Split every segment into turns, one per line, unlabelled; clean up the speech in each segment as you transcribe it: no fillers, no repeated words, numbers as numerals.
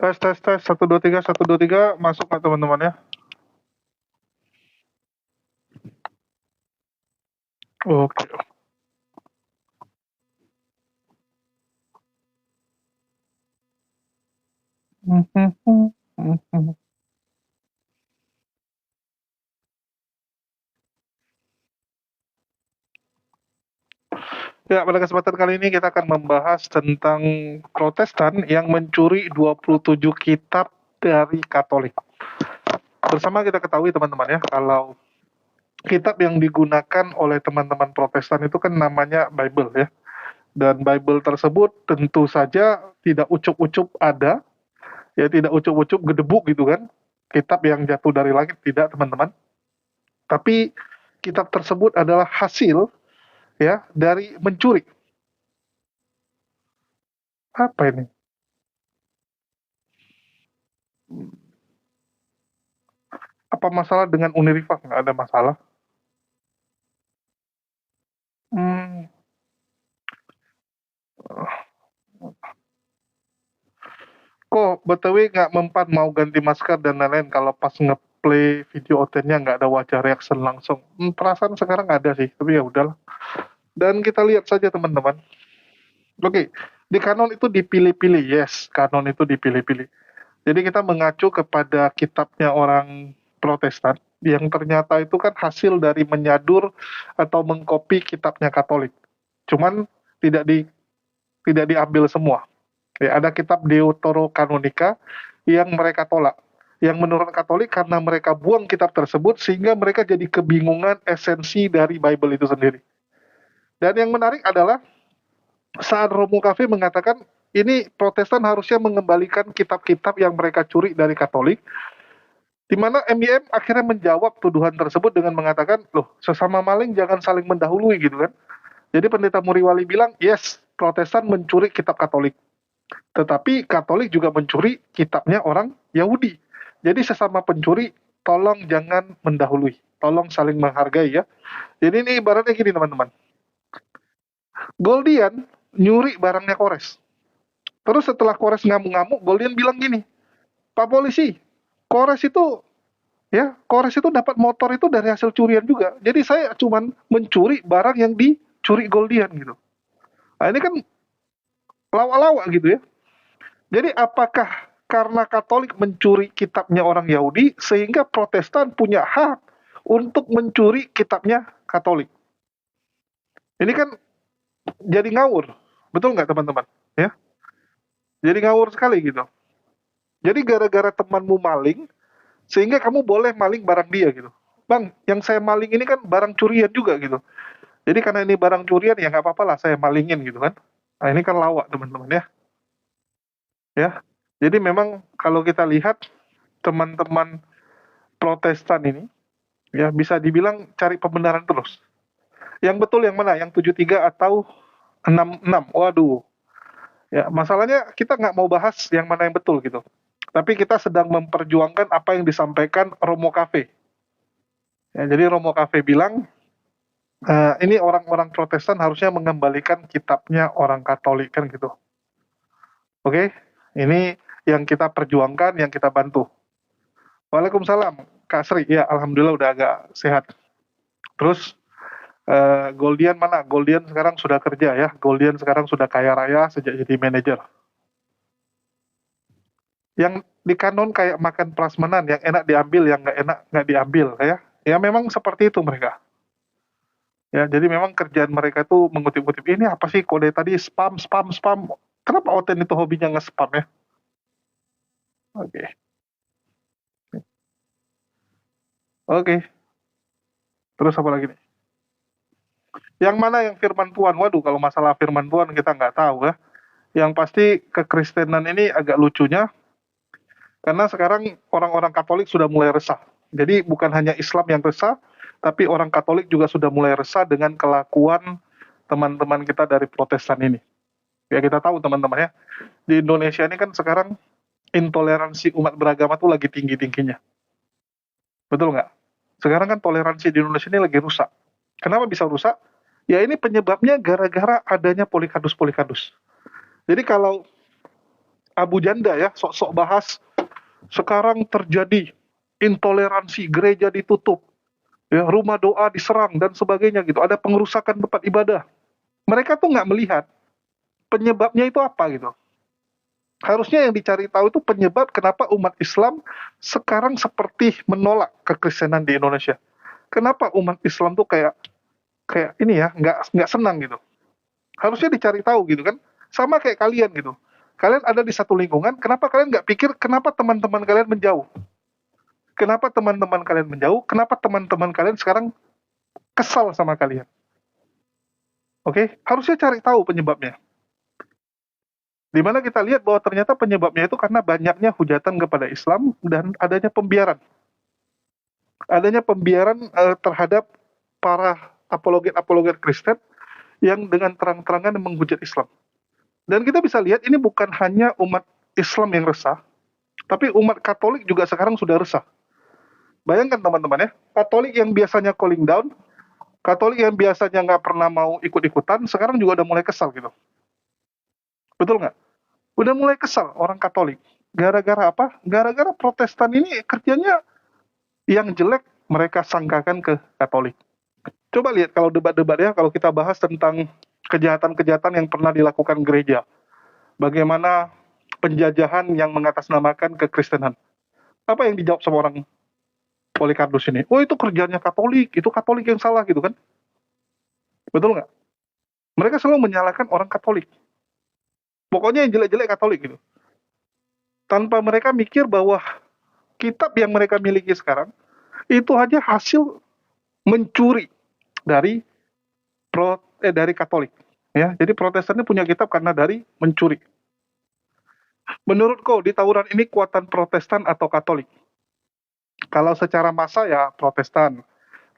Tes, tes, tes. 1, 2, 3, 1, 2, 3. Masuk nggak teman-teman ya? Oke. Ya, pada kesempatan kali ini kita akan membahas tentang Protestan yang mencuri 27 kitab dari Katolik. Bersama kita ketahui teman-teman ya, kalau kitab yang digunakan oleh teman-teman Protestan itu kan namanya Bible ya. Dan Bible tersebut tentu saja tidak ucup-ucup ada, ya tidak ucup-ucup gedebuk gitu kan. Kitab yang jatuh dari langit, tidak teman-teman. Tapi kitab tersebut adalah hasil ya dari mencuri. Apa ini? Apa masalah dengan Unirifak? Nggak ada masalah. Hmm, kok BTW nggak mempan mau ganti masker dan lain-lain kalau pas ngeplay video OT-nya nggak ada wajah reaction langsung. Perasaan sekarang ada sih, tapi ya udahlah. Dan kita lihat saja teman-teman. Oke, di kanon itu dipilih-pilih, yes, kanon itu dipilih-pilih. Jadi kita mengacu kepada kitabnya orang Protestan yang ternyata itu kan hasil dari menyadur atau mengkopi kitabnya Katolik. Cuman tidak di tidak diambil semua. Ya, ada kitab Deuterokanonika yang mereka tolak. Yang menurut Katolik karena mereka buang kitab tersebut sehingga mereka jadi kebingungan esensi dari Bible itu sendiri. Dan yang menarik adalah saat Romo Cafe mengatakan ini Protestan harusnya mengembalikan kitab-kitab yang mereka curi dari Katolik, di mana MIM akhirnya menjawab tuduhan tersebut dengan mengatakan, loh sesama maling jangan saling mendahului gitu kan. Jadi pendeta Muriwali bilang, yes, Protestan mencuri kitab Katolik. Tetapi Katolik juga mencuri kitabnya orang Yahudi. Jadi sesama pencuri, tolong jangan mendahului. Tolong saling menghargai ya. Jadi ini ibaratnya gini teman-teman. Goldian nyuri barangnya Kores. Terus setelah Kores ngamuk-ngamuk, Goldian bilang gini, Pak Polisi, Kores itu Kores itu dapat motor itu dari hasil curian juga. Jadi saya cuman mencuri barang yang dicuri Goldian gitu. Nah ini kan lawak-lawak gitu ya. Jadi apakah karena Katolik mencuri kitabnya orang Yahudi sehingga Protestan punya hak untuk mencuri kitabnya Katolik? Ini kan jadi ngawur, betul nggak teman-teman? Ya, jadi ngawur sekali gitu. Jadi gara-gara temanmu maling, sehingga kamu boleh maling barang dia gitu. Bang, yang saya maling ini kan barang curian juga gitu. Jadi karena ini barang curian ya nggak apa-apa lah saya malingin gitu kan. Nah ini kan lawak teman-teman ya. Ya, jadi memang kalau kita lihat teman-teman Protestan ini ya bisa dibilang cari pembenaran terus. Yang betul yang mana? Yang 73 atau 66? Waduh. Ya, masalahnya kita nggak mau bahas yang mana yang betul gitu. Tapi kita sedang memperjuangkan apa yang disampaikan Romo Cafe. Ya, jadi Romo Cafe bilang ini orang-orang Protestan harusnya mengembalikan kitabnya orang Katolik kan gitu. Oke, ini yang kita perjuangkan, yang kita bantu. Waalaikumsalam, Kak Sri. Ya, alhamdulillah udah agak sehat. Terus Goldian mana? Goldian sekarang sudah kerja ya. Goldian sekarang sudah kaya raya sejak jadi manajer. Yang di kanon kayak makan prasmanan, yang enak diambil, yang nggak enak nggak diambil ya. Ya memang seperti itu mereka. Ya, jadi memang kerjaan mereka itu mengutip-utip ini apa sih kode tadi spam spam spam. Kenapa Oten itu hobinya nge-spam ya? Oke. Oke. Terus apa lagi nih? Yang mana yang firman Tuhan? Waduh, kalau masalah firman Tuhan kita nggak tahu ya. Yang pasti kekristenan ini agak lucunya karena sekarang orang-orang Katolik sudah mulai resah. Jadi bukan hanya Islam yang resah, tapi orang Katolik juga sudah mulai resah dengan kelakuan teman-teman kita dari Protestan ini. Ya kita tahu teman-teman ya, di Indonesia ini kan sekarang intoleransi umat beragama tuh lagi tinggi-tingginya. Betul nggak? Sekarang kan toleransi di Indonesia ini lagi rusak. Kenapa bisa rusak? Ya ini penyebabnya gara-gara adanya polikadus-polikadus. Jadi kalau Abu Janda ya, sok-sok bahas sekarang terjadi intoleransi, gereja ditutup, ya, rumah doa diserang dan sebagainya gitu. Ada pengerusakan tempat ibadah. Mereka tuh nggak melihat penyebabnya itu apa gitu. Harusnya yang dicari tahu itu penyebab kenapa umat Islam sekarang seperti menolak kekristenan di Indonesia. Kenapa umat Islam tuh kayak kayak ini ya, nggak senang gitu. Harusnya dicari tahu gitu kan. Sama kayak kalian gitu. Kalian ada di satu lingkungan, kenapa kalian nggak pikir kenapa teman-teman kalian menjauh? Kenapa teman-teman kalian menjauh? Kenapa teman-teman kalian sekarang kesal sama kalian? Oke, harusnya cari tahu penyebabnya. Di mana kita lihat bahwa ternyata penyebabnya itu karena banyaknya hujatan kepada Islam dan adanya pembiaran. Adanya pembiaran terhadap para apologet-apologet Kristen yang dengan terang-terangan menghujat Islam. Dan kita bisa lihat ini bukan hanya umat Islam yang resah, tapi umat Katolik juga sekarang sudah resah. Bayangkan teman-teman ya, Katolik yang biasanya calling down, Katolik yang biasanya nggak pernah mau ikut-ikutan, sekarang juga udah mulai kesal gitu. Betul nggak? Udah mulai kesal orang Katolik. Gara-gara apa? Gara-gara Protestan ini kerjanya yang jelek mereka sangkakan ke Katolik. Coba lihat kalau debat-debat ya, kalau kita bahas tentang kejahatan-kejahatan yang pernah dilakukan gereja. Bagaimana penjajahan yang mengatasnamakan kekristenan. Apa yang dijawab sama orang Polycarpus ini? Oh itu kerjanya Katolik, itu Katolik yang salah gitu kan. Betul nggak? Mereka selalu menyalahkan orang Katolik. Pokoknya yang jelek-jelek Katolik gitu. Tanpa mereka mikir bahwa kitab yang mereka miliki sekarang, itu aja hasil mencuri dari dari Katolik. Ya, jadi Protestan ini punya kitab karena dari mencuri. Menurut kau di tawuran ini kuatan Protestan atau Katolik? Kalau secara massa ya Protestan.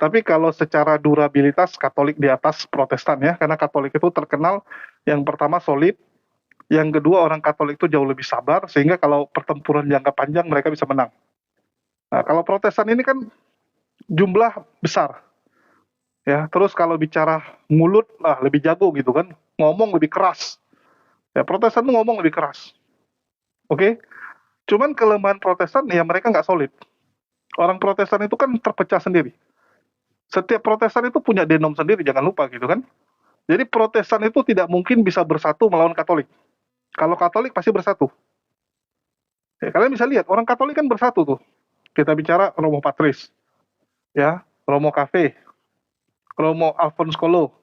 Tapi kalau secara durabilitas Katolik di atas Protestan ya, karena Katolik itu terkenal yang pertama solid, yang kedua orang Katolik itu jauh lebih sabar, sehingga kalau pertempuran jangka panjang mereka bisa menang. Nah, kalau Protestan ini kan jumlah besar, ya. Terus kalau bicara mulut lah lebih jago gitu kan, ngomong lebih keras. Ya Protestan tuh ngomong lebih keras. Oke, cuman kelemahan Protestan ya mereka nggak solid. Orang Protestan itu kan terpecah sendiri. Setiap Protestan itu punya denom sendiri, jangan lupa gitu kan. Jadi Protestan itu tidak mungkin bisa bersatu melawan Katolik. Kalau Katolik pasti bersatu. Ya, kalian bisa lihat orang Katolik kan bersatu tuh. Kita bicara Romo Patris, ya, Romo Cafe, Romo Alphonse Kolo,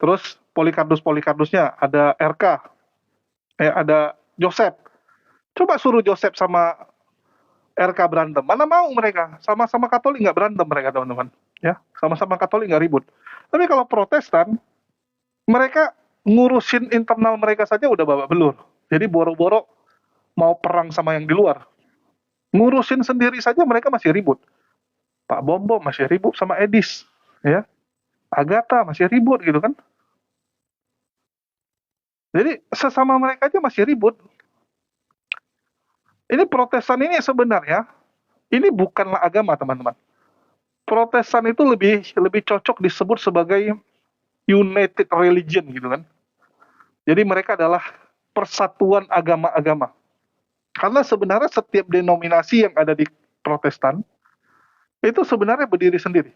terus Polycarpusnya ada RK, ya, ada Joseph. Coba suruh Joseph sama RK berantem, mana mau mereka? Sama-sama Katolik nggak berantem mereka teman-teman, ya, sama-sama Katolik nggak ribut. Tapi kalau Protestan, mereka ngurusin internal mereka saja udah babak belur. Jadi boro-boro mau perang sama yang di luar. Ngurusin sendiri saja mereka masih ribut. Pak Bombo masih ribut sama Edis, ya. Agatha masih ribut gitu kan. Jadi sesama mereka aja masih ribut. Ini Protestan ini sebenarnya ini bukanlah agama teman-teman. Protestan itu lebih cocok disebut sebagai united religion gitu kan. Jadi mereka adalah persatuan agama-agama. Karena sebenarnya setiap denominasi yang ada di Protestan itu sebenarnya berdiri sendiri.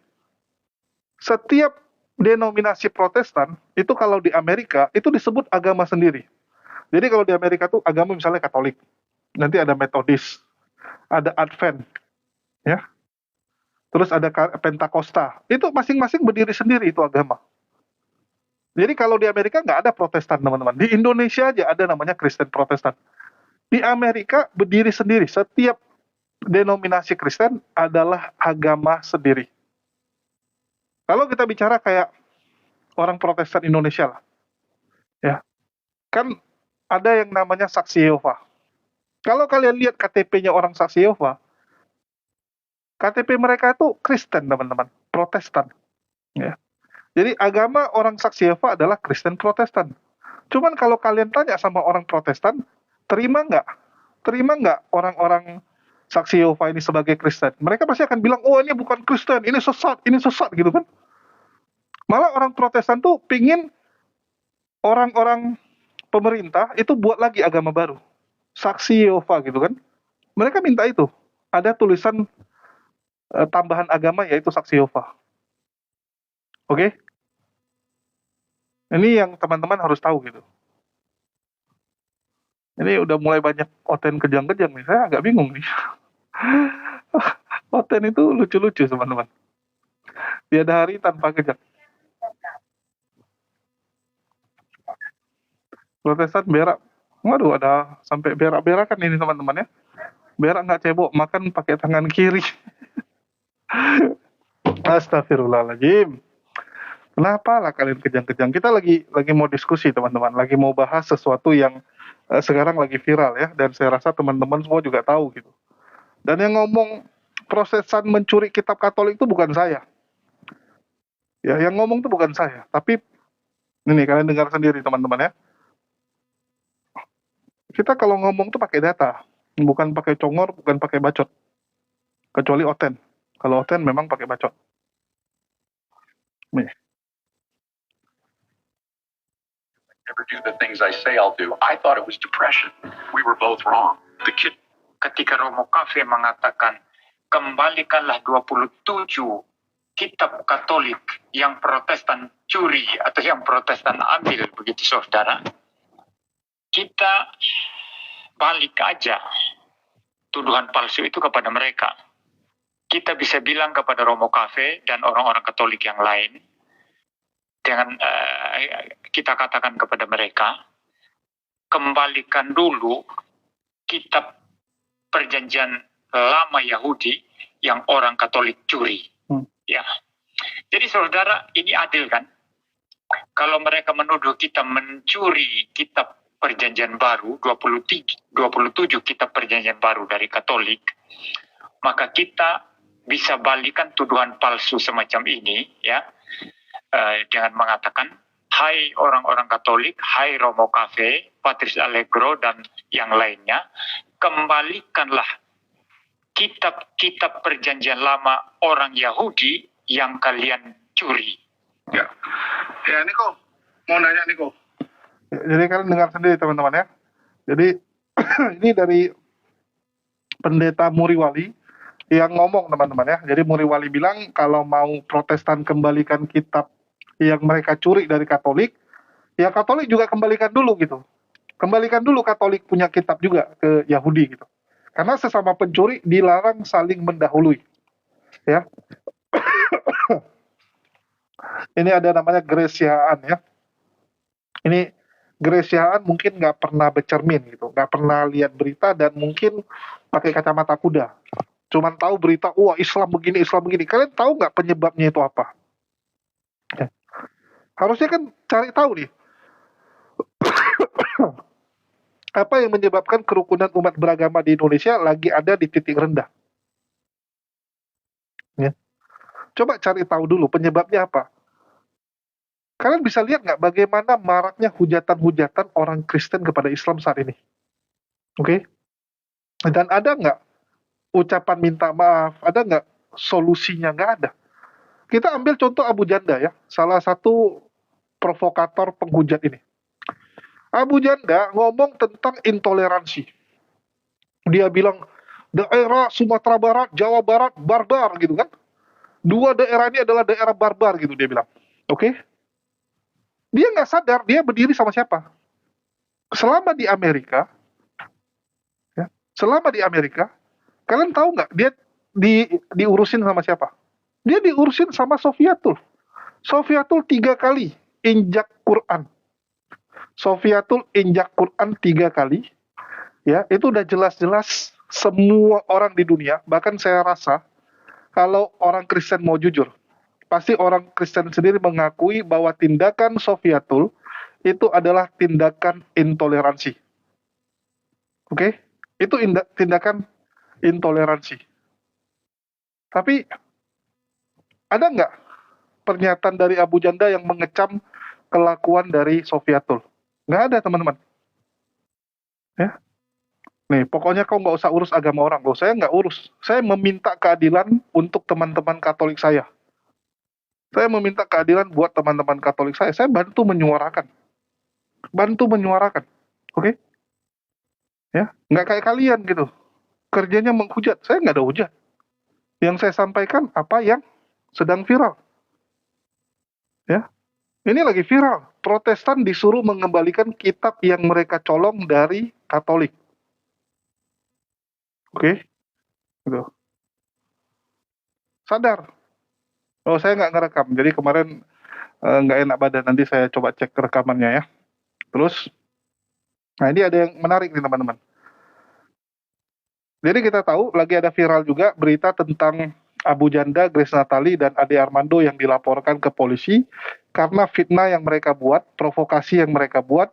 Setiap denominasi Protestan itu kalau di Amerika itu disebut agama sendiri. Jadi kalau di Amerika tuh agama misalnya Katolik, nanti ada Metodis, ada Advent, ya. Terus ada Pentakosta. Itu masing-masing berdiri sendiri itu agama. Jadi kalau di Amerika nggak ada Protestan teman-teman. Di Indonesia aja ada namanya Kristen Protestan. Di Amerika berdiri sendiri. Setiap denominasi Kristen adalah agama sendiri. Kalau kita bicara kayak orang Protestan Indonesia lah, ya kan ada yang namanya Saksi Yehova. Kalau kalian lihat KTP-nya orang Saksi Yehova, KTP mereka itu Kristen teman-teman, Protestan. Ya. Jadi agama orang Saksi Yehova adalah Kristen Protestan. Cuman kalau kalian tanya sama orang Protestan, terima nggak orang-orang Saksi Yehova ini sebagai Kristen? Mereka pasti akan bilang, oh ini bukan Kristen, ini sesat gitu kan. Malah orang Protestan tuh pingin orang-orang pemerintah itu buat lagi agama baru. saksi Yehova gitu kan. Mereka minta itu. Ada tulisan tambahan agama yaitu saksi Yehova. Oke? Ini yang teman-teman harus tahu gitu. Ini udah mulai banyak oten kejang-kejang nih. Saya agak bingung nih. Oten itu lucu-lucu teman-teman. Tiada hari tanpa kejang. Protestan berak. Waduh, ada sampai berak-berakan ini teman-teman ya. Berak nggak cebok, makan pakai tangan kiri. Astagfirullahaladzim. Kenapa lah kalian kejang-kejang? Kita lagi mau diskusi teman-teman, lagi mau bahas sesuatu yang sekarang lagi viral ya, dan saya rasa teman-teman semua juga tahu gitu. Dan yang ngomong prosesan mencuri kitab Katolik itu bukan saya. Ya, yang ngomong itu bukan saya, tapi ini kalian dengar sendiri teman-teman ya. Kita kalau ngomong tuh pakai data, bukan pakai congor, bukan pakai bacot. Kecuali Oten. Kalau Oten memang pakai bacot. Nih.
Never do the things I say I'll do. I thought it was depression. We were both wrong. The kid. Ketika Romo Cafe mengatakan, kembalikanlah 27 kitab Katolik yang Protestan curi atau yang Protestan ambil, begitu saudara. Kita balik aja tuduhan palsu itu kepada mereka. Kita bisa bilang kepada Romo Cafe dan orang-orang Katolik yang lain, dengan kita katakan kepada mereka, kembalikan dulu kitab perjanjian lama Yahudi yang orang Katolik curi. Ya. Jadi saudara, ini adil kan? Kalau mereka menuduh kita mencuri kitab perjanjian baru, 27 kitab perjanjian baru dari Katolik, maka kita bisa balikan tuduhan palsu semacam ini, ya, dengan mengatakan, hai orang-orang Katolik, hai Romo Cafe, Patrice Allegro, dan yang lainnya, kembalikanlah kitab-kitab perjanjian lama orang Yahudi yang kalian curi.
Ya, Niko, mau nanya Niko. Jadi kalian dengar sendiri teman-teman ya. Jadi ini dari pendeta Muriwali yang ngomong teman-teman ya. Jadi Muriwali bilang kalau mau Protestan kembalikan kitab yang mereka curi dari Katolik, ya Katolik juga kembalikan dulu gitu. Kembalikan dulu Katolik punya kitab juga ke Yahudi gitu. Karena sesama pencuri dilarang saling mendahului. Ya. Ini ada namanya Gresiaan ya. Ini Gresiaan mungkin nggak pernah bercermin gitu, nggak pernah lihat berita dan mungkin pakai kacamata kuda. Cuman tahu berita, wah Islam begini, Islam begini. Kalian tahu nggak penyebabnya itu apa? Ya. Harusnya kan cari tahu nih. Apa yang menyebabkan kerukunan umat beragama di Indonesia lagi ada di titik rendah? Ya. Coba cari tahu dulu penyebabnya apa. Kalian bisa lihat nggak bagaimana maraknya hujatan-hujatan orang Kristen kepada Islam saat ini? Oke? Dan ada nggak ucapan minta maaf? Ada nggak solusinya? Nggak ada. Kita ambil contoh Abu Janda ya, salah satu provokator penghujat ini. Abu Janda ngomong tentang intoleransi. Dia bilang, daerah Sumatera Barat, Jawa Barat, barbar gitu kan. Dua daerah ini adalah daerah barbar gitu dia bilang. Oke? Dia nggak sadar dia berdiri sama siapa. Selama di Amerika, ya, kalian tahu nggak dia diurusin sama siapa? Dia diurusin sama Sofiatul. Sofiatul 3 kali injak Quran. Sofiatul injak Quran 3 kali. Ya, itu udah jelas-jelas semua orang di dunia, bahkan saya rasa kalau orang Kristen mau jujur, pasti orang Kristen sendiri mengakui bahwa tindakan Sofiatul itu adalah tindakan intoleransi. Oke? Itu tindakan intoleransi. Tapi ada nggak pernyataan dari Abu Janda yang mengecam kelakuan dari Sofiatul? Nggak ada, teman-teman. Ya. Nih, pokoknya kau nggak usah urus agama orang. Loh, saya nggak urus. Saya meminta keadilan untuk teman-teman Katolik saya. Saya meminta keadilan buat teman-teman Katolik saya. Saya bantu menyuarakan. Oke? Ya, nggak kayak kalian gitu. Kerjanya menghujat. Saya nggak ada hujat. Yang saya sampaikan apa yang sedang viral. Ya, ini lagi viral. Protestan disuruh mengembalikan kitab yang mereka colong dari Katolik. Oke, gitu. Sadar. Oh, saya nggak ngerekam. Jadi kemarin nggak enak badan. Nanti saya coba cek rekamannya ya. Terus, nah ini ada yang menarik nih teman-teman. Jadi kita tahu lagi ada viral juga berita tentang Abu Janda, Grace Natali, dan Ade Armando yang dilaporkan ke polisi karena fitnah yang mereka buat, provokasi yang mereka buat,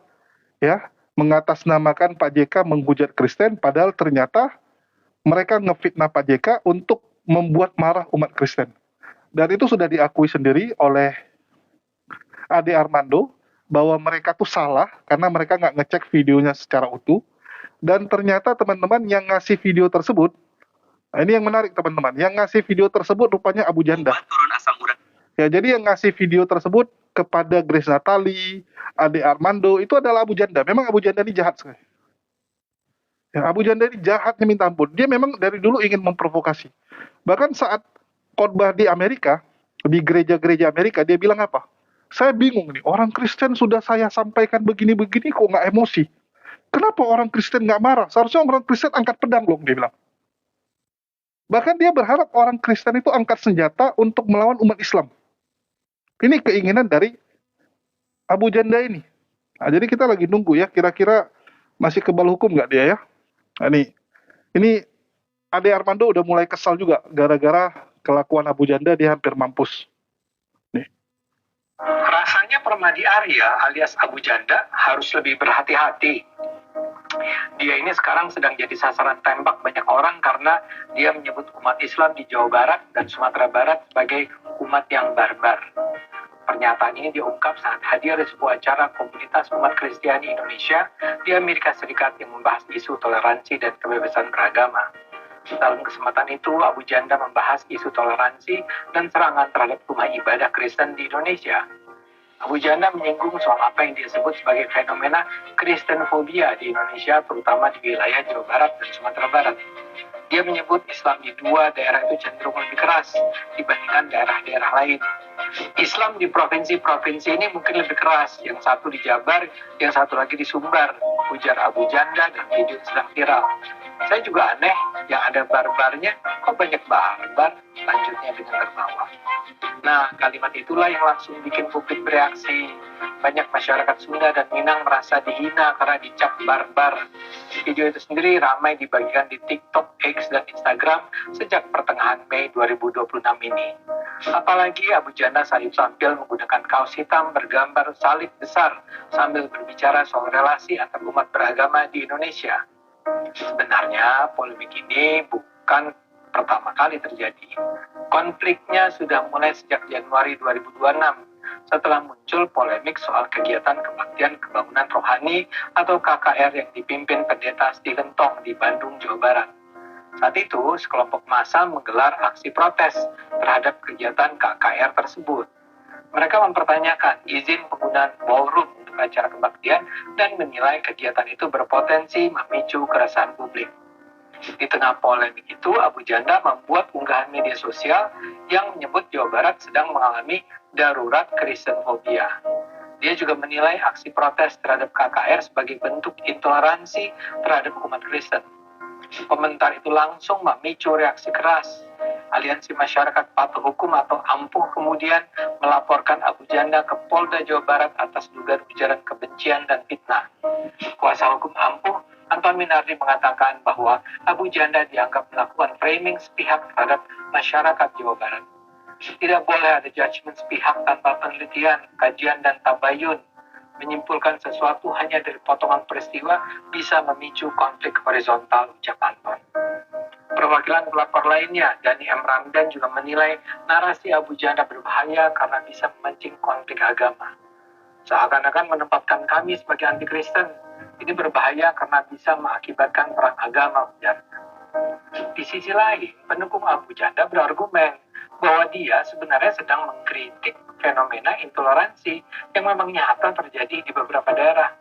ya, mengatasnamakan Pak JK menghujat Kristen, padahal ternyata mereka ngefitnah Pak JK untuk membuat marah umat Kristen. Dan itu sudah diakui sendiri oleh Ade Armando bahwa mereka tuh salah karena mereka nggak ngecek videonya secara utuh. Dan ternyata teman-teman yang ngasih video tersebut, nah ini yang menarik teman-teman, yang ngasih video tersebut rupanya Abu Janda. Ya, jadi yang ngasih video tersebut kepada Grace Natali, Ade Armando, itu adalah Abu Janda. Memang Abu Janda ini jahat sekali. Ya, Abu Janda ini jahatnya minta ampun. Dia memang dari dulu ingin memprovokasi. Bahkan saat khotbah di Amerika, di gereja-gereja Amerika, dia bilang apa? Saya bingung nih, orang Kristen sudah saya sampaikan begini-begini kok nggak emosi. Kenapa orang Kristen nggak marah? Seharusnya orang Kristen angkat pedang loh, dia bilang. Bahkan dia berharap orang Kristen itu angkat senjata untuk melawan umat Islam. Ini keinginan dari Abu Janda ini. Nah, jadi kita lagi nunggu ya, kira-kira masih kebal hukum nggak dia ya? Nah, ini Ade Armando udah mulai kesal juga gara-gara kelakuan Abu Janda, dia hampir mampus. Nih.
Rasanya Permadi Arya alias Abu Janda harus lebih berhati-hati. Dia ini sekarang sedang jadi sasaran tembak banyak orang karena dia menyebut umat Islam di Jawa Barat dan Sumatera Barat sebagai umat yang barbar. Pernyataan ini diungkap saat hadir di sebuah acara komunitas umat Kristiani Indonesia di Amerika Serikat yang membahas isu toleransi dan kebebasan beragama. Dalam kesempatan itu, Abu Janda membahas isu toleransi dan serangan terhadap rumah ibadah Kristen di Indonesia. Abu Janda menyinggung soal apa yang dia sebut sebagai fenomena Kristenfobia di Indonesia, terutama di wilayah Jawa Barat dan Sumatera Barat. Dia menyebut Islam di dua daerah itu cenderung lebih keras dibandingkan daerah-daerah lain. Islam di provinsi-provinsi ini mungkin lebih keras, yang satu di Jabar, yang satu lagi di Sumbar, ujar Abu Janda dalam video yang sedang viral. Saya juga aneh, yang ada barbarnya, kok banyak barbar, lanjutnya dengan tertawa. Nah, kalimat itulah yang langsung bikin publik bereaksi. Banyak masyarakat Sunda dan Minang merasa dihina karena dicap barbar. Video itu sendiri ramai dibagikan di TikTok, X, dan Instagram sejak pertengahan Mei 2026 ini. Apalagi Abu Janda saat itu tampil menggunakan kaos hitam bergambar salib besar sambil berbicara soal relasi antar umat beragama di Indonesia. Sebenarnya polemik ini bukan pertama kali terjadi. Konfliknya sudah mulai sejak Januari 2026 setelah muncul polemik soal kegiatan kebaktian kebangunan rohani atau KKR yang dipimpin pendeta Stephen Tong di Bandung, Jawa Barat. Saat itu, sekelompok massa menggelar aksi protes terhadap kegiatan KKR tersebut. Mereka mempertanyakan izin penggunaan ballroom untuk acara kebaktian dan menilai kegiatan itu berpotensi memicu keresahan publik. Di tengah polemik itu, Abu Janda membuat unggahan media sosial yang menyebut Jawa Barat sedang mengalami darurat Kristenfobia. Dia juga menilai aksi protes terhadap KKR sebagai bentuk intoleransi terhadap umat Kristen. Komentar itu langsung memicu reaksi keras. Aliansi Masyarakat Patuh Hukum atau AMPUH kemudian melaporkan Abu Janda ke Polda Jawa Barat atas dugaan ujaran kebencian dan fitnah. Kuasa hukum AMPUH, Anton Minardi, mengatakan bahwa Abu Janda dianggap melakukan framing sepihak terhadap masyarakat Jawa Barat. Tidak boleh ada judgement sepihak tanpa penelitian, kajian, dan tabayun. Menyimpulkan sesuatu hanya dari potongan peristiwa bisa memicu konflik horizontal, ucap Anton. Perwakilan pelapor lainnya, Dhani M. Ramdan, juga menilai narasi Abu Janda berbahaya karena bisa memancing konflik agama. Seakan-akan menempatkan kami sebagai anti-Kristen. Ini berbahaya karena bisa mengakibatkan perang agama, ujarnya. Di sisi lain, pendukung Abu Janda berargumen bahwa dia sebenarnya sedang mengkritik fenomena intoleransi yang memang nyata terjadi di beberapa daerah,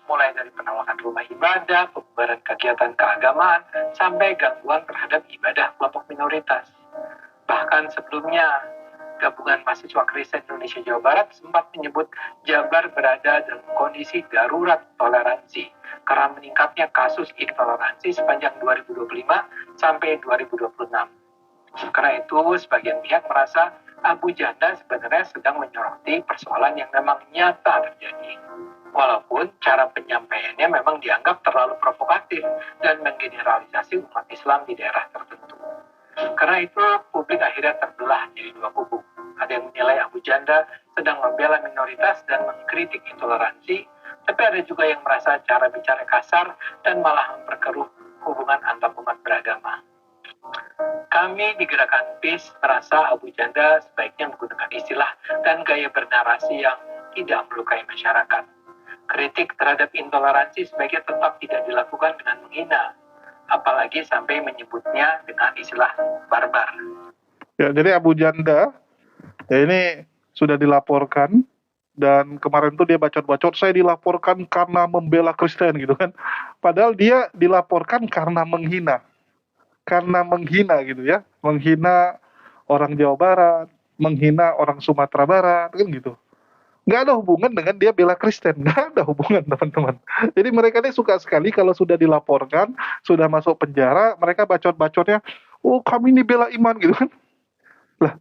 mulai dari penolakan rumah ibadah, pembubaran kegiatan keagamaan, sampai gangguan terhadap ibadah kelompok minoritas. Bahkan sebelumnya, Gabungan Mahasiswa Kristen Indonesia Jawa Barat sempat menyebut Jabar berada dalam kondisi darurat toleransi karena meningkatnya kasus intoleransi sepanjang 2025 sampai 2026. Karena itu, sebagian pihak merasa Abu Janda sebenarnya sedang menyoroti persoalan yang memang nyata terjadi. Walaupun cara penyampaiannya memang dianggap terlalu provokatif dan menggeneralisasi umat Islam di daerah tertentu. Karena itu, publik akhirnya terbelah jadi dua kubu. Ada yang menilai Abu Janda sedang membela minoritas dan mengkritik intoleransi, tapi ada juga yang merasa cara bicara kasar dan malah memperkeruh hubungan antar umat beragama. Kami di Gerakan PIS merasa Abu Janda sebaiknya menggunakan istilah dan gaya bernarasi yang tidak melukai masyarakat. Kritik terhadap intoleransi sebaiknya tetap tidak dilakukan dengan menghina, apalagi sampai menyebutnya dengan istilah barbar.
Ya, jadi Abu Janda ya ini sudah dilaporkan, dan kemarin tuh dia bacot-bacot, saya dilaporkan karena membela Kristen gitu kan. Padahal dia dilaporkan karena menghina gitu ya, menghina orang Jawa Barat, menghina orang Sumatera Barat kan gitu. Nggak ada hubungan dengan dia bela Kristen, nggak ada hubungan teman-teman. Jadi mereka ini suka sekali kalau sudah dilaporkan, sudah masuk penjara, mereka bacot-bacotnya, oh kami ini bela iman gitu kan. Lah,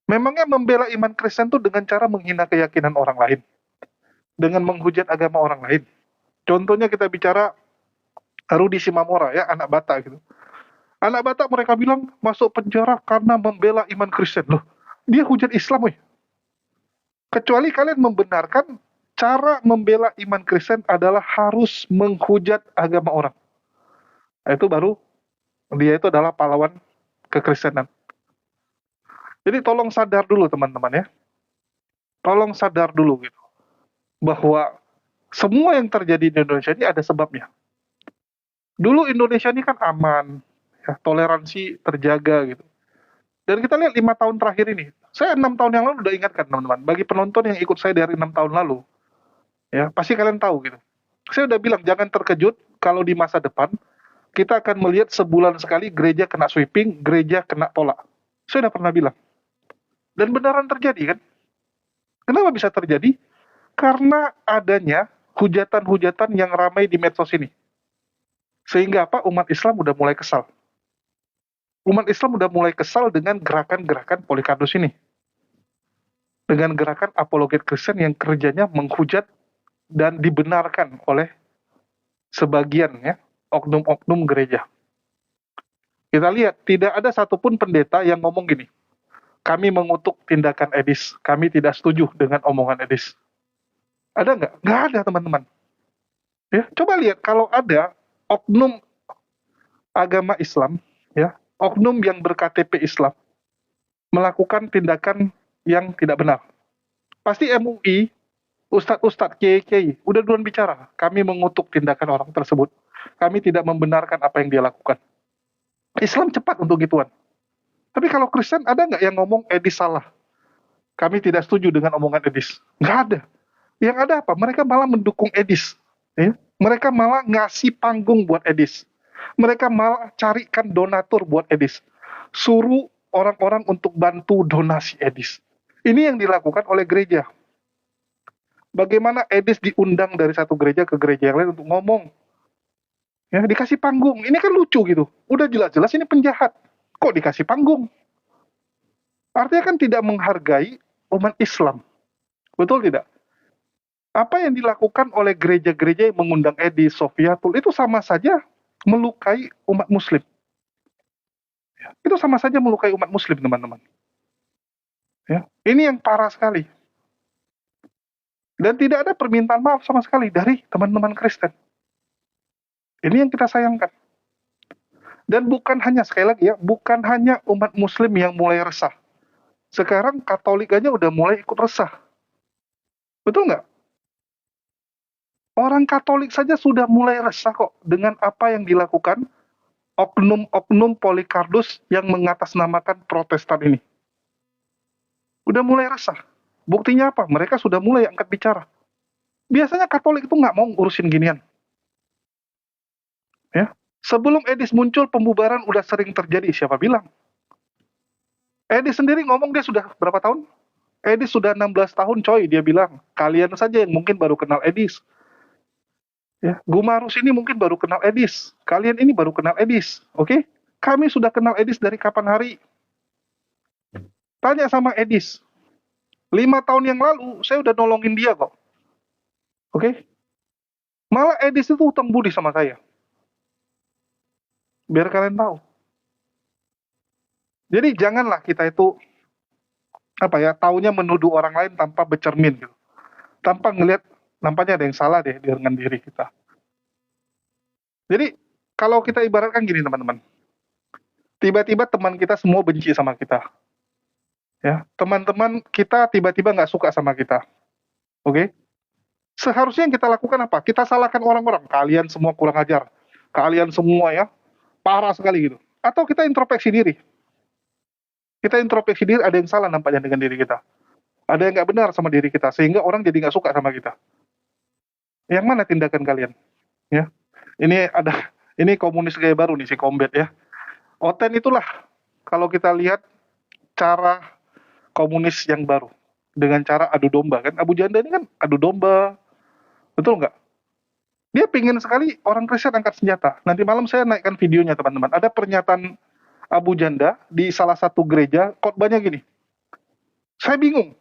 memangnya membela iman Kristen tuh dengan cara menghina keyakinan orang lain, dengan menghujat agama orang lain. Contohnya kita bicara Rudi Simamora ya, anak Batak gitu. Anak Batak mereka bilang masuk penjara karena membela iman Kristen. Loh, dia hujat Islam weh. Kecuali kalian membenarkan cara membela iman Kristen adalah harus menghujat agama orang. Nah, itu baru dia itu adalah pahlawan kekristenan. Jadi tolong sadar dulu teman-teman ya. Tolong sadar dulu gitu. Bahwa semua yang terjadi di Indonesia ini ada sebabnya. Dulu Indonesia ini kan aman, ya, toleransi terjaga gitu. Dan kita lihat 5 tahun terakhir ini, saya 6 tahun yang lalu udah ingatkan teman-teman, bagi penonton yang ikut saya dari 6 tahun lalu, ya pasti kalian tahu gitu. Saya udah bilang jangan terkejut kalau di masa depan kita akan melihat sebulan sekali gereja kena sweeping, gereja kena tolak. Saya udah pernah bilang. Dan beneran terjadi kan? Kenapa bisa terjadi? Karena adanya hujatan-hujatan yang ramai di medsos ini. Sehingga apa? Umat Islam udah mulai kesal. Umat Islam udah mulai kesal dengan gerakan-gerakan Polikarpus ini. Dengan gerakan apologet Kristen yang kerjanya menghujat dan dibenarkan oleh sebagian ya oknum-oknum gereja. Kita lihat, tidak ada satupun pendeta yang ngomong gini, kami mengutuk tindakan Edis, kami tidak setuju dengan omongan Edis. Ada nggak? Nggak ada teman-teman. Ya, coba lihat kalau ada oknum agama Islam, ya, oknum yang berKTP Islam melakukan tindakan yang tidak benar. Pasti MUI, ustadz-ustadz, kiai-kiai, udah duluan bicara, kami mengutuk tindakan orang tersebut. Kami tidak membenarkan apa yang dia lakukan. Islam cepat untuk gituan. Tapi kalau Kristen ada nggak yang ngomong Edis salah? Kami tidak setuju dengan omongan Edis. Nggak ada. Yang ada apa? Mereka malah mendukung Edis. Ya? Mereka malah ngasih panggung buat Edis. Mereka malah carikan donatur buat Edis. Suruh orang-orang untuk bantu donasi Edis. Ini yang dilakukan oleh gereja. Bagaimana Edis diundang dari satu gereja ke gereja yang lain untuk ngomong. Ya, dikasih panggung. Ini kan lucu gitu. Udah jelas-jelas ini penjahat. Kok dikasih panggung? Artinya kan tidak menghargai umat Islam. Betul tidak? Apa yang dilakukan oleh gereja-gereja yang mengundang Edis, Sofiatul, itu sama saja melukai umat Muslim. Ya, itu sama saja melukai umat Muslim, teman-teman. Ya, ini yang parah sekali. Dan tidak ada permintaan maaf sama sekali dari teman-teman Kristen. Ini yang kita sayangkan. Dan bukan hanya, sekali lagi ya, bukan hanya umat Muslim yang mulai resah. Sekarang Katolik aja udah mulai ikut resah. Betul nggak? Orang Katolik saja sudah mulai resah kok dengan apa yang dilakukan oknum-oknum Polycarpus yang mengatasnamakan Protestan ini. Udah mulai resah. Buktinya apa? Mereka sudah mulai angkat bicara. Biasanya Katolik itu nggak mau urusin ginian. Ya. Sebelum Edis muncul, pembubaran udah sering terjadi. Siapa bilang? Edis sendiri ngomong dia sudah berapa tahun? Edis sudah 16 tahun coy, dia bilang. Kalian saja yang mungkin baru kenal Edis. Ya, Gumarus ini mungkin baru kenal Edis. Kalian ini baru kenal Edis. Oke? Kami sudah kenal Edis dari kapan hari? Tanya sama Edis. 5 tahun yang lalu, saya udah nolongin dia kok. Oke? Malah Edis itu utang budi sama saya. Biar kalian tahu. Jadi janganlah kita itu taunya menuduh orang lain tanpa bercermin gitu. Tanpa ngelihat nampaknya ada yang salah deh dengan diri kita. Jadi kalau kita ibaratkan gini teman-teman. Tiba-tiba teman kita semua benci sama kita. Ya, teman-teman kita tiba-tiba nggak suka sama kita. Oke? Seharusnya yang kita lakukan apa? Kita salahkan orang-orang. Kalian semua kurang ajar. Kalian semua ya parah sekali gitu. Atau kita introspeksi diri. Kita introspeksi diri, ada yang salah nampaknya dengan diri kita. Ada yang nggak benar sama diri kita, sehingga orang jadi nggak suka sama kita. Yang mana tindakan kalian? Ya, ini komunis gaya baru nih si Kombet ya. Oten itulah kalau kita lihat cara komunis yang baru dengan cara adu domba kan. Abu Janda ini kan adu domba, betul nggak? Dia pingin sekali orang Kristen angkat senjata. Nanti malam saya naikkan videonya teman-teman. Ada pernyataan Abu Janda di salah satu gereja, khotbahnya gini. Saya bingung.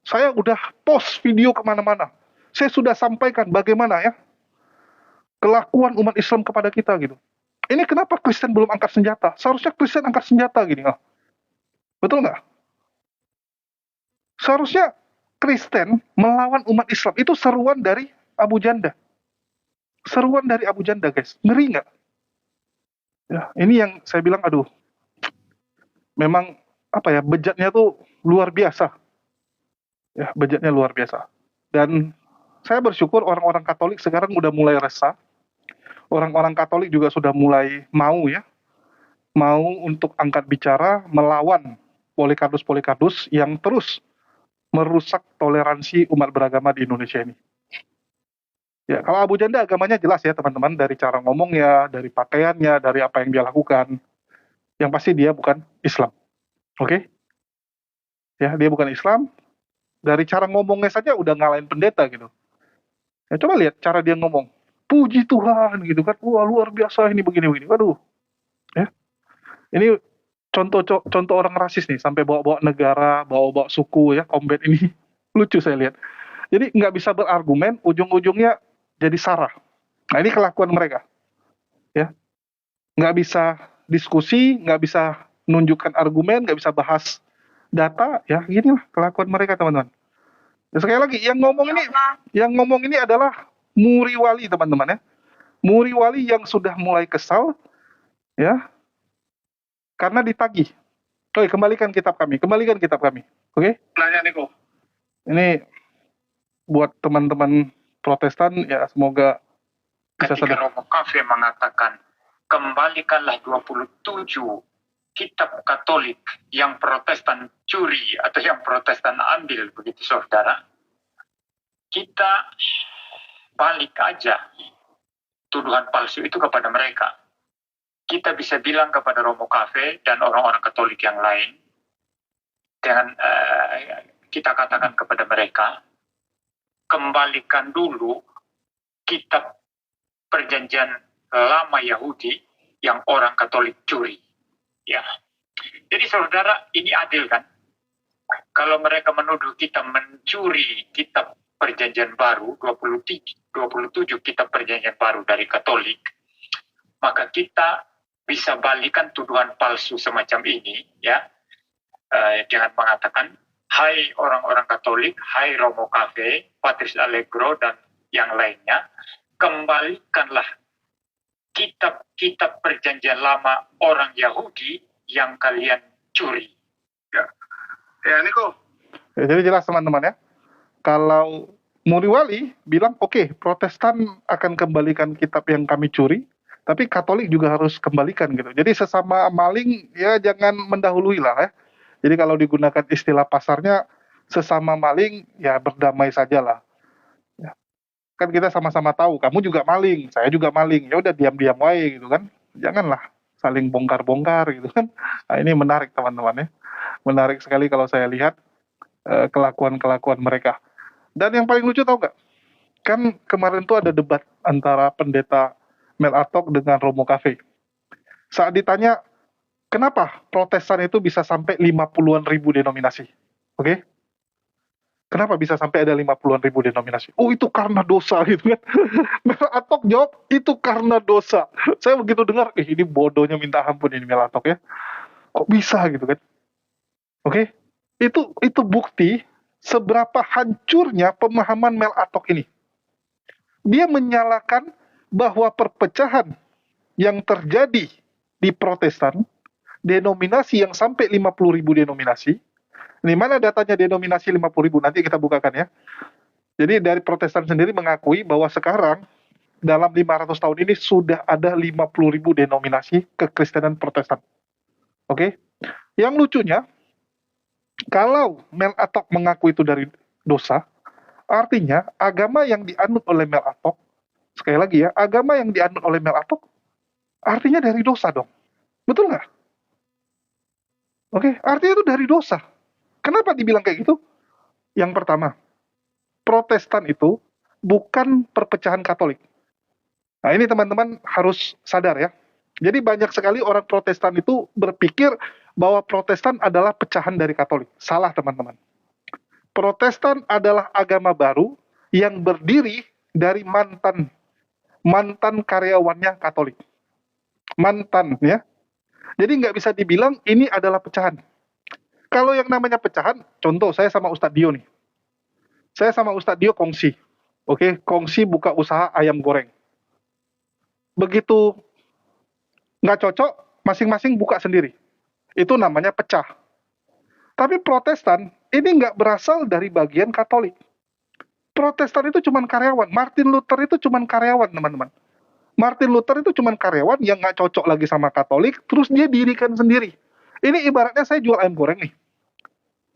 Saya udah post video kemana-mana. Saya sudah sampaikan bagaimana ya kelakuan umat Islam kepada kita gitu. Ini kenapa Kristen belum angkat senjata? Seharusnya Kristen angkat senjata gini. Betul nggak? Seharusnya Kristen melawan umat Islam. Itu seruan dari Abu Janda. Seruan dari Abu Janda guys. Ngeri nggak? Ya, ini yang saya bilang aduh. Memang bejatnya tuh luar biasa. Ya, bejatnya luar biasa. Dan saya bersyukur orang-orang Katolik sekarang udah mulai resah. Orang-orang Katolik juga sudah mulai mau untuk angkat bicara melawan Polycarpus yang terus merusak toleransi umat beragama di Indonesia ini. Ya, kalau Abu Janda agamanya jelas ya teman-teman, dari cara ngomongnya, dari pakaiannya, dari apa yang dia lakukan. Yang pasti dia bukan Islam. Oke? Ya, dia bukan Islam. Dari cara ngomongnya saja udah ngalahin pendeta gitu. Ya, coba lihat cara dia ngomong. Puji Tuhan gitu kan. Wah, luar biasa ini begini-begini. Waduh. Ya. Ini contoh orang rasis nih, sampai bawa-bawa negara, bawa-bawa suku ya, Kombet ini. Lucu saya lihat. Jadi nggak bisa berargumen, ujung-ujungnya jadi sara. Nah, ini kelakuan mereka. Ya. Nggak bisa diskusi, nggak bisa menunjukkan argumen, nggak bisa bahas data, ya ginilah kelakuan mereka teman-teman. Dan sekali lagi, yang ngomong ini adalah Muri Wali teman-teman ya. Muri Wali yang sudah mulai kesal, ya, karena ditagih. Oke, kembalikan kitab kami. Oke? Nanya Niko. Ini buat teman-teman Protestan, ya semoga bisa
Ketika Romo Cafe mengatakan, kembalikanlah 27 kitab Katolik yang Protestan curi atau yang Protestan ambil, begitu saudara, kita balik aja tuduhan palsu itu kepada mereka. Kita bisa bilang kepada Romo Cafe dan orang-orang Katolik yang lain, dengan kita katakan kepada mereka, kembalikan dulu kitab perjanjian lama Yahudi yang orang Katolik curi. Ya. Jadi saudara, ini adil kan? Kalau mereka menuduh kita mencuri kitab perjanjian baru, 27 kitab perjanjian baru dari Katolik, maka kita bisa balikan tuduhan palsu semacam ini, ya, dengan mengatakan, hai orang-orang Katolik, hai Romo Cafe, Patrice Allegro, dan yang lainnya, kembalikanlah kitab-kitab perjanjian lama orang Yahudi yang kalian curi. Ya Niko.
Ya, jadi jelas teman-teman ya. Kalau Muri Wali bilang, oke, Protestan akan kembalikan kitab yang kami curi, Tapi Katolik juga harus kembalikan gitu. Jadi sesama maling ya jangan mendahului lah ya. Jadi kalau digunakan istilah pasarnya sesama maling ya berdamai sajalah. Ya. Kan kita sama-sama tahu, kamu juga maling, saya juga maling. Ya udah diam-diam wae gitu kan. Janganlah saling bongkar-bongkar gitu kan. Nah, ini menarik teman-teman ya. Menarik sekali kalau saya lihat kelakuan-kelakuan mereka. Dan yang paling lucu tau nggak? Kan kemarin tuh ada debat antara pendeta Mel Atok dengan Romo Cafe. Saat ditanya, kenapa Protestan itu bisa sampai 50-an ribu denominasi? Oke? Kenapa bisa sampai ada 50-an ribu denominasi? Oh, itu karena dosa gitu kan. Mel Atok jawab, itu karena dosa. Saya begitu dengar, ini bodohnya minta ampun ini Mel Atok ya. Kok bisa gitu kan? Oke? Itu bukti seberapa hancurnya pemahaman Mel Atok ini. Dia menyalakan bahwa perpecahan yang terjadi di Protestan, denominasi yang sampai 50.000 denominasi, ini mana datanya denominasi 50.000, nanti kita bukakan ya. Jadi dari Protestan sendiri mengakui bahwa sekarang dalam 500 tahun ini sudah ada 50.000 denominasi kekristenan Protestan. Oke? Yang lucunya, kalau Mel Atok mengaku itu dari dosa, artinya agama yang dianut oleh Mel Atok, sekali lagi ya, agama yang dianut oleh Mel Atok, artinya dari dosa dong. Betul nggak? Oke, artinya itu dari dosa. Kenapa dibilang kayak gitu? Yang pertama, Protestan itu bukan perpecahan Katolik. Nah ini teman-teman harus sadar ya. Jadi banyak sekali orang Protestan itu berpikir bahwa Protestan adalah pecahan dari Katolik. Salah teman-teman. Protestan adalah agama baru yang berdiri dari mantan karyawannya Katolik. Mantan ya. Jadi nggak bisa dibilang ini adalah pecahan. Kalau yang namanya pecahan, contoh saya sama Ustadz Dio nih. Saya sama Ustadz Dio kongsi. Oke, kongsi buka usaha ayam goreng. Begitu nggak cocok, masing-masing buka sendiri. Itu namanya pecah. Tapi Protestan ini nggak berasal dari bagian Katolik. Protestan itu cuma karyawan. Martin Luther itu cuma karyawan, teman-teman. Martin Luther itu cuma karyawan yang nggak cocok lagi sama Katolik, terus dia dirikan sendiri. Ini ibaratnya saya jual ayam goreng nih.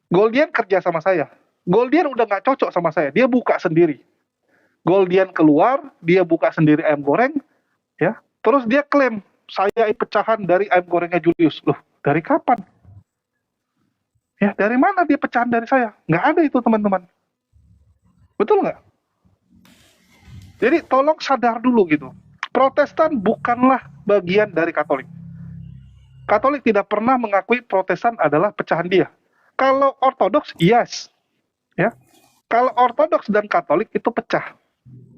Goldian kerja sama saya. Goldian udah nggak cocok sama saya, dia buka sendiri. Goldian keluar, dia buka sendiri ayam goreng, ya. Terus dia klaim, saya pecahan dari ayam gorengnya Julius. Loh, dari kapan? Ya, dari mana dia pecahan dari saya? Nggak ada itu, teman-teman. Betul nggak? Jadi tolong sadar dulu gitu. Protestan bukanlah bagian dari Katolik. Katolik tidak pernah mengakui Protestan adalah pecahan dia. Kalau Ortodoks, yes. Ya. Kalau Ortodoks dan Katolik itu pecah.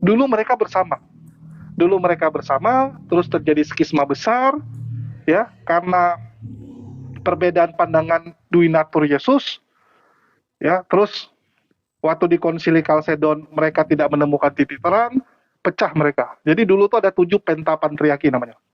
Dulu mereka bersama. Terus terjadi skisma besar, ya, karena perbedaan pandangan Duinatur Yesus, ya, terus waktu di Konsili Kalsedon mereka tidak menemukan titik terang, pecah mereka. Jadi dulu tuh ada 7 pentapatriarki namanya.